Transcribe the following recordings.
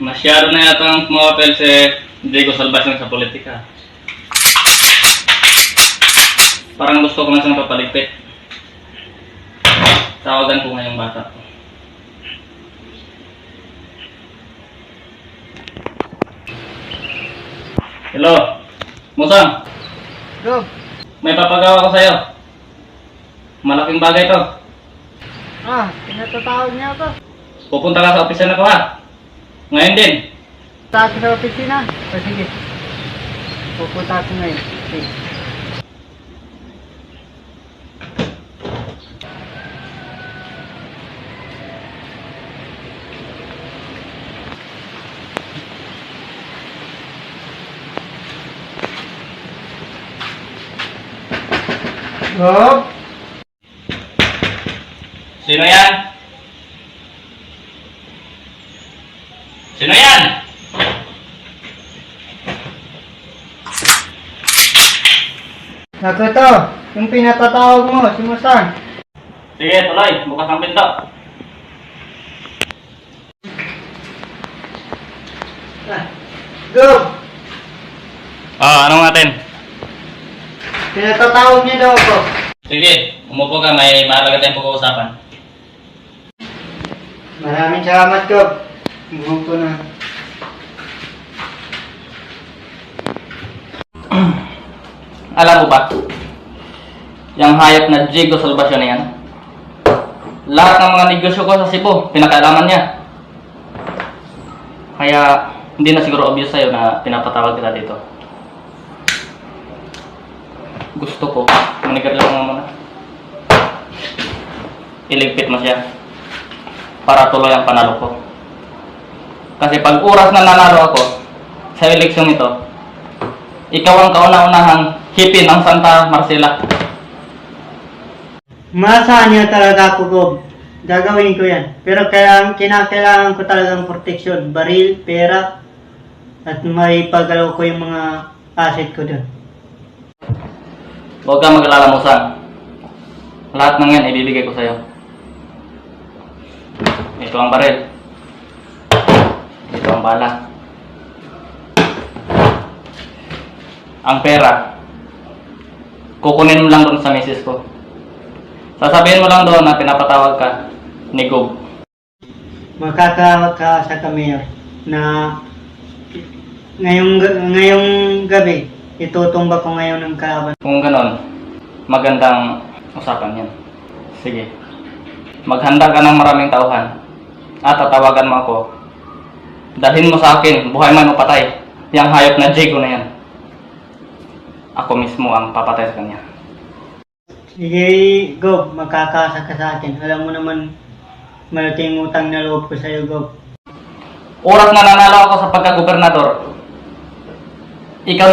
Masyado na yata ang pumapel si Diego Salvacion sa politika. Parang gusto ko na siyang papaligpit. Tawagan ko ngayong bata. Hello, Musang. Go. May papagawa ko sa'yo. Malaking bagay to. Pinatatawag niya ako. Pupunta ka sa opisina ko ha. Ngayon din. Punta ako sa opisina. O sige. Pupunta ako ngayon. Sige. Go. Sino yan? Sino yan? Ako to. Yung pinatatawag mo, si Musang. Sige, tuloy. Bukas ang pinto. Go. Anong natin? Pinatatawag niya daw ako. Sige, umupo ka. May mahalaga tayong pag-uusapan. Maraming salamat, Gob. Buhok ko na. Alam mo ba? Yung hayop na Diego Salvacion na yan, lahat ng mga negosyo ko sa Cebu, pinakaalaman niya. Kaya, hindi na siguro obvious sa'yo na pinapatawag kita dito. Gusto ko, manigarla mo muna. Iligpit mo siya para tuloy ang panalo ko. Kasi pag oras na nanalo ako sa eleksyon ito, ikaw ang kauna-unahang hippie ng Santa Marcela. Maasahan niya talaga ako, Gob. Gagawin ko yan. Pero kinakailangan ko talagang proteksyon. Baril, pera, at may paggalaw ko yung mga asset ko dun. Huwag kang mag-alala, Musang. Lahat ng yan ibibigay ko sa'yo. Ito ang baril. Ito ang bala. Ang pera, kukunin mo lang doon sa misis ko. Sasabihin mo lang doon na pinapatawag ka ni Gob. Makakawag ka sa mayor na ngayong gabi, itutumba ko ngayon ng kalaban. Kung ganon, magandang usapan yan. Sige. Maghanda ka ng maraming tauhan at tatawagan mo ako. Dalhin mo sa akin, buhay man o patay, yung hayop na Diego na yan. Ako mismo ang papatay sa kanya. Sige, Gob, makakasa ka sa akin. Alam mo naman, malaking utang na loob ko sa'yo, Gob. Oras na nanalo ako sa pagka-gobernador, ikaw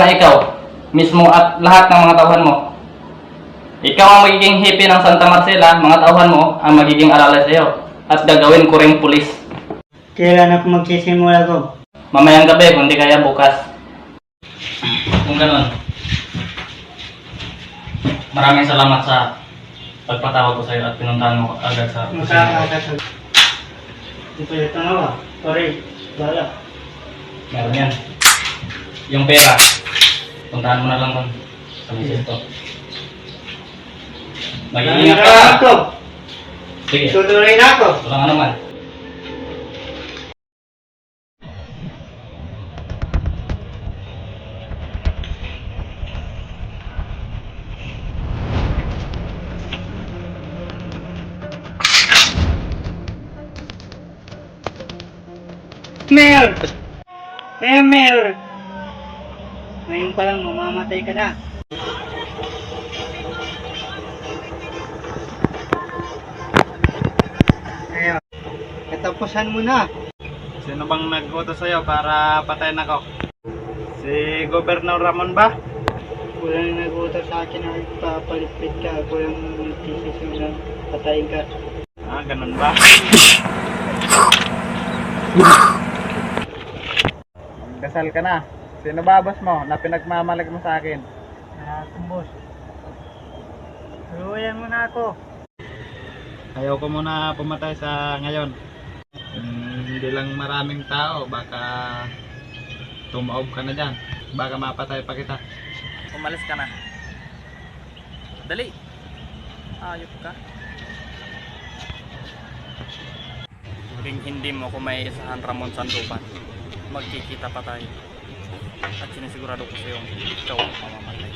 mismo at lahat ng mga tauhan mo. Ikaw ang magiging hippie ng Santa Marcela, mga tauhan mo ang magiging alalay sa iyo. At gagawin ko ring pulis. Kailan ako magsisimula, Gob? Mamayang gabi, kung di kaya bukas. Kung ganon, maraming salamat sa pagpatawag ko sa iyo at pinuntahan mo agad sa Makakasa. Ito nga ba? Sorry, bala. Meron yan. Yung pera, puntahan mo na lang doon sa misis ko. Mag-iingat ka. Ako. Sige, Tutuloy na ako. walang ano man. Mayor! Mayor! Ngayon pa lang mamamatay ka na. Mayor, katapusan mo na. Sino bang nag-utos sa'yo para patayin ako? Si Gobernador Ramon ba? Walang nag-utos sa akin na ipapalipit ka. Walang nagtisisyon na patayin ka. Ganun ba? Kasal ka na. Sino ba boss mo na pinagmamalag mo sa akin? Boss. Luwayan mo na ako. Ayaw ko muna pumatay sa ngayon. Hindi lang maraming tao, baka tumaob ka na dyan. Baka mapatay pa kita. Umalis ka na. Dali. Ayop ka. Huling hindi mo ako may isahan, Ramon Sandoval. Magkikita pa tayo. At sinisigurado ko sa iyo ikaw ang mamamatay.